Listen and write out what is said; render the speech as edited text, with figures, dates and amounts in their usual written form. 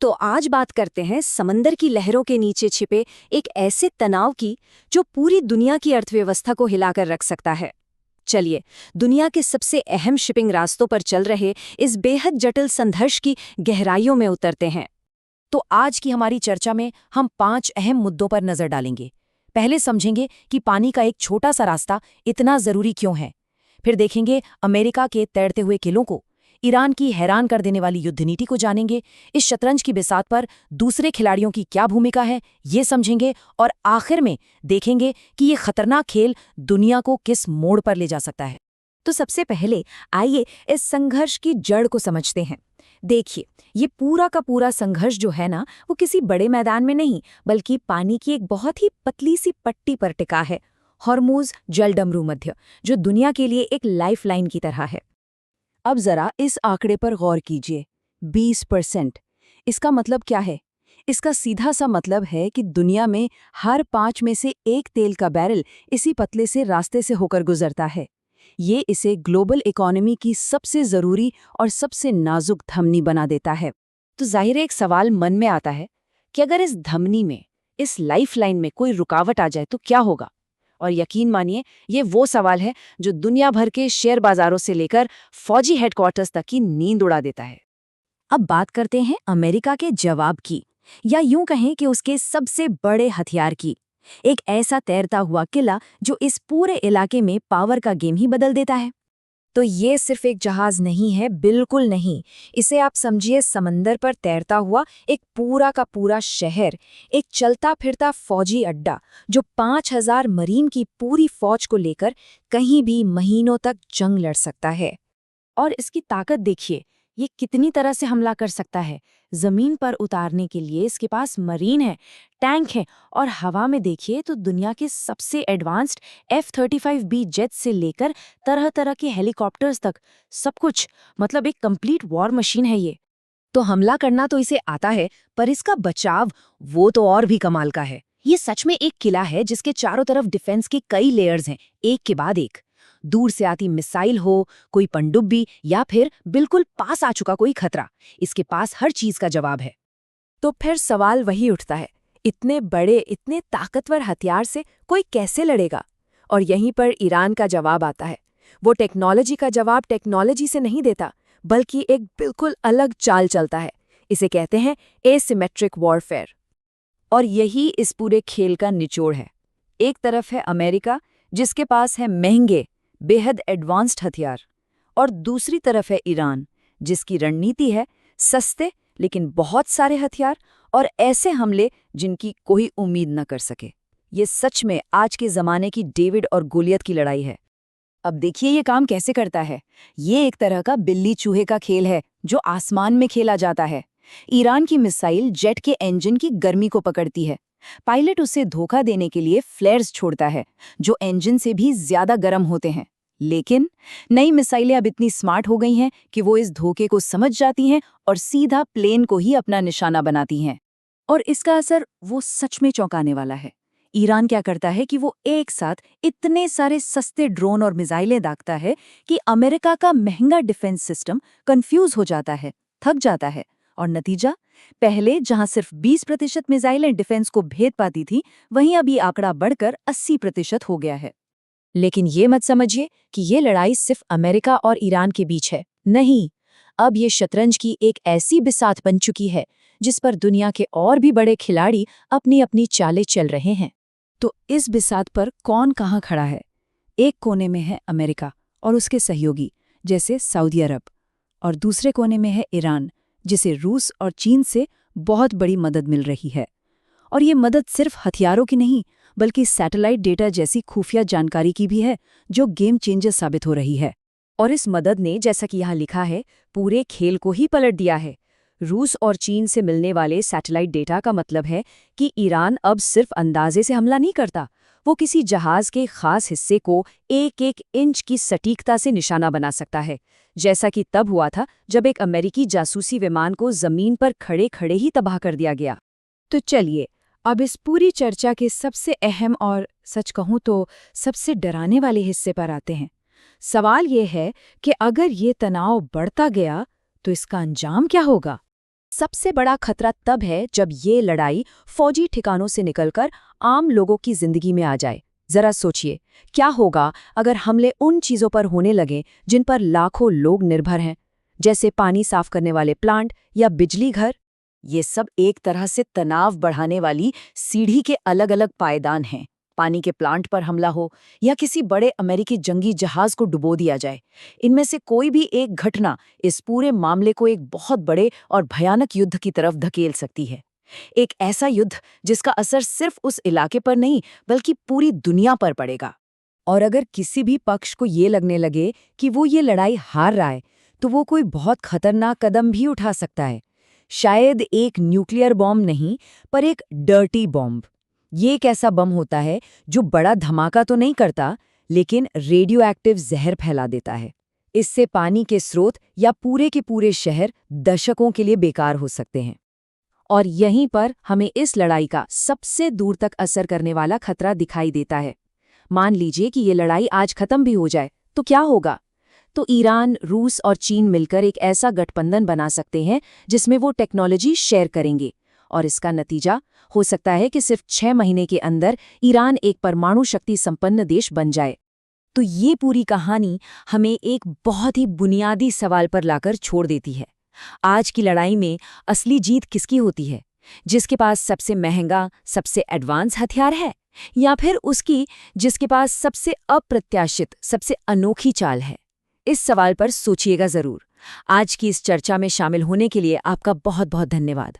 तो आज बात करते हैं समंदर की लहरों के नीचे छिपे एक ऐसे तनाव की जो पूरी दुनिया की अर्थव्यवस्था को हिलाकर रख सकता है। चलिए, दुनिया के सबसे अहम शिपिंग रास्तों पर चल रहे इस बेहद जटिल संघर्ष की गहराइयों में उतरते हैं। तो आज की हमारी चर्चा में हम 5 अहम मुद्दों पर नजर डालेंगे। पहले समझेंगे कि पानी का एक छोटा सा रास्ता इतना जरूरी क्यों है। फिर देखेंगे अमेरिका के तैरते हुए किलों को, ईरान की हैरान कर देने वाली युद्ध नीति को जानेंगे, इस शतरंज की बिसात पर दूसरे खिलाड़ियों की क्या भूमिका है ये समझेंगे, और आखिर में देखेंगे कि ये खतरनाक खेल दुनिया को किस मोड़ पर ले जा सकता है। तो सबसे पहले आइए इस संघर्ष की जड़ को समझते हैं। देखिए, ये पूरा का पूरा संघर्ष जो है ना, वो किसी बड़े मैदान में नहीं बल्कि पानी की एक बहुत ही पतली सी पट्टी पर टिका है, हॉर्मुज़ जलडमरू मध्य, जो दुनिया के लिए एक लाइफलाइन की तरह है। अब जरा इस आंकड़े पर गौर कीजिए, 20%। इसका मतलब क्या है? इसका सीधा सा मतलब है कि दुनिया में हर 5 में से एक तेल का बैरल इसी पतले से रास्ते से होकर गुजरता है। ये इसे ग्लोबल इकोनॉमी की सबसे ज़रूरी और सबसे नाजुक धमनी बना देता है। तो जाहिर है एक सवाल मन में आता है कि अगर इस धमनी में, इस लाइफलाइन में कोई रुकावट आ जाए तो क्या होगा? और यकीन मानिए, ये वो सवाल है जो दुनिया भर के शेयर बाजारों से लेकर फौजी हेडक्वार्टर्स तक की नींद उड़ा देता है। अब बात करते हैं अमेरिका के जवाब की, या यूं कहें कि उसके सबसे बड़े हथियार की। एक ऐसा तैरता हुआ किला जो इस पूरे इलाके में पावर का गेम ही बदल देता है। तो ये सिर्फ एक जहाज नहीं है, बिल्कुल नहीं। इसे आप समझिए समंदर पर तैरता हुआ एक पूरा का पूरा शहर, एक चलता फिरता फौजी अड्डा जो 5000 मरीन की पूरी फौज को लेकर कहीं भी महीनों तक जंग लड़ सकता है। और इसकी ताकत देखिए, ये कितनी तरह से हमला कर सकता है। जमीन पर उतारने के लिए इसके पास मरीन है, टैंक है, और हवा में देखिए तो दुनिया के सबसे एडवांस्ड F-35B जेट से लेकर तरह तरह के हेलीकॉप्टर्स तक सब कुछ, मतलब एक कंप्लीट वॉर मशीन है ये। तो हमला करना तो इसे आता है, पर इसका बचाव वो तो और भी कमाल का है। ये सच में एक किला है जिसके चारों तरफ डिफेंस के कई लेयर्स हैं, एक के बाद एक। दूर से आती मिसाइल हो, कोई पनडुब्बी, या फिर बिल्कुल पास आ चुका कोई खतरा, इसके पास हर चीज का जवाब है। तो फिर सवाल वही उठता है, इतने बड़े, इतने ताकतवर हथियार से कोई कैसे लड़ेगा? और यहीं पर ईरान का जवाब आता है। वो टेक्नोलॉजी का जवाब टेक्नोलॉजी से नहीं देता, बल्कि एक बिल्कुल अलग चाल चलता है। इसे कहते हैं एसिमेट्रिक वॉरफेयर। और यही इस पूरे खेल का निचोड़ है। एक तरफ है अमेरिका, जिसके पास है महंगे, बेहद एडवांस्ड हथियार, और दूसरी तरफ है ईरान, जिसकी रणनीति है सस्ते लेकिन बहुत सारे हथियार और ऐसे हमले जिनकी कोई उम्मीद न कर सके। ये सच में आज के ज़माने की डेविड और गोलियत की लड़ाई है। अब देखिए ये काम कैसे करता है। ये एक तरह का बिल्ली चूहे का खेल है जो आसमान में खेला जाता है। ईरान की मिसाइल जेट के इंजन की गर्मी को पकड़ती है। पायलट उसे धोखा देने के लिए फ्लेयर्स छोड़ता है जो इंजन से भी ज्यादा गर्म होते हैं। लेकिन नई मिसाइलें अब इतनी स्मार्ट हो गई हैं कि वो इस धोखे को समझ जाती हैं और सीधा प्लेन को ही अपना निशाना बनाती हैं। और इसका असर वो सच में चौंकाने वाला है। ईरान क्या करता है कि वो एक साथ इतने सारे सस्ते ड्रोन और मिसाइलें दागता है कि अमेरिका का महंगा डिफेंस सिस्टम कंफ्यूज हो जाता है, थक जाता है। और नतीजा, पहले जहां सिर्फ 20% मिसाइलें डिफेंस को भेद पाती थी, वहीं अब ये आंकड़ा बढ़कर 80% हो गया है। लेकिन ये मत समझिए कि ये लड़ाई सिर्फ अमेरिका और ईरान के बीच है। नहीं, अब ये शतरंज की एक ऐसी बिसात बन चुकी है जिस पर दुनिया के और भी बड़े खिलाड़ी अपनी अपनी चालें चल रहे हैं। तो इस बिसात पर कौन कहाँ खड़ा है? एक कोने में है अमेरिका और उसके सहयोगी जैसे सऊदी अरब, और दूसरे कोने में है ईरान, जिसे रूस और चीन से बहुत बड़ी मदद मिल रही है। और ये मदद सिर्फ हथियारों की नहीं, बल्कि सैटेलाइट डेटा जैसी खुफिया जानकारी की भी है, जो गेम चेंजर साबित हो रही है। और इस मदद ने, जैसा कि यहाँ लिखा है, पूरे खेल को ही पलट दिया है। रूस और चीन से मिलने वाले सैटेलाइट डेटा का मतलब है कि ईरान अब सिर्फ अंदाजे से हमला नहीं करता, वो किसी जहाज के खास हिस्से को एक एक इंच की सटीकता से निशाना बना सकता है, जैसा कि तब हुआ था जब एक अमेरिकी जासूसी विमान को जमीन पर खड़े खड़े ही तबाह कर दिया गया। तो चलिए, अब इस पूरी चर्चा के सबसे अहम और सच कहूं तो सबसे डराने वाले हिस्से पर आते हैं। सवाल ये है कि अगर ये तनाव बढ़ता गया तो इसका अंजाम क्या होगा? सबसे बड़ा खतरा तब है जब ये लड़ाई फौजी ठिकानों से निकलकर आम लोगों की जिंदगी में आ जाए। जरा सोचिए, क्या होगा अगर हमले उन चीजों पर होने लगे जिन पर लाखों लोग निर्भर हैं, जैसे पानी साफ करने वाले प्लांट या बिजली घर। ये सब एक तरह से तनाव बढ़ाने वाली सीढ़ी के अलग-अलग पायदान हैं। पानी के प्लांट पर हमला हो या किसी बड़े अमेरिकी जंगी जहाज को डुबो दिया जाए, इनमें से कोई भी एक घटना इस पूरे मामले को एक बहुत बड़े और भयानक युद्ध की तरफ धकेल सकती है। एक ऐसा युद्ध जिसका असर सिर्फ उस इलाके पर नहीं बल्कि पूरी दुनिया पर पड़ेगा। और अगर किसी भी पक्ष को ये लगने लगे कि वो ये लड़ाई हार रहा है, तो वो कोई बहुत खतरनाक कदम भी उठा सकता है। शायद एक न्यूक्लियर बॉम्ब नहीं, पर एक डर्टी बॉम्ब। ये एक ऐसा बम होता है जो बड़ा धमाका तो नहीं करता, लेकिन रेडियो एक्टिव जहर फैला देता है। इससे पानी के स्रोत या पूरे के पूरे शहर दशकों के लिए बेकार हो सकते हैं। और यहीं पर हमें इस लड़ाई का सबसे दूर तक असर करने वाला खतरा दिखाई देता है। मान लीजिए कि ये लड़ाई आज खत्म भी हो जाए, तो क्या होगा? तो ईरान, रूस और चीन मिलकर एक ऐसा गठबंधन बना सकते हैं जिसमें वो टेक्नोलॉजी शेयर करेंगे, और इसका नतीजा हो सकता है कि सिर्फ 6 महीने के अंदर ईरान एक परमाणु शक्ति संपन्न देश बन जाए। तो ये पूरी कहानी हमें एक बहुत ही बुनियादी सवाल पर लाकर छोड़ देती है। आज की लड़ाई में असली जीत किसकी होती है? जिसके पास सबसे महंगा, सबसे एडवांस हथियार है, या फिर उसकी जिसके पास सबसे अप्रत्याशित, सबसे अनोखी चाल है? इस सवाल पर सोचिएगा जरूर। आज की इस चर्चा में शामिल होने के लिए आपका बहुत बहुत धन्यवाद।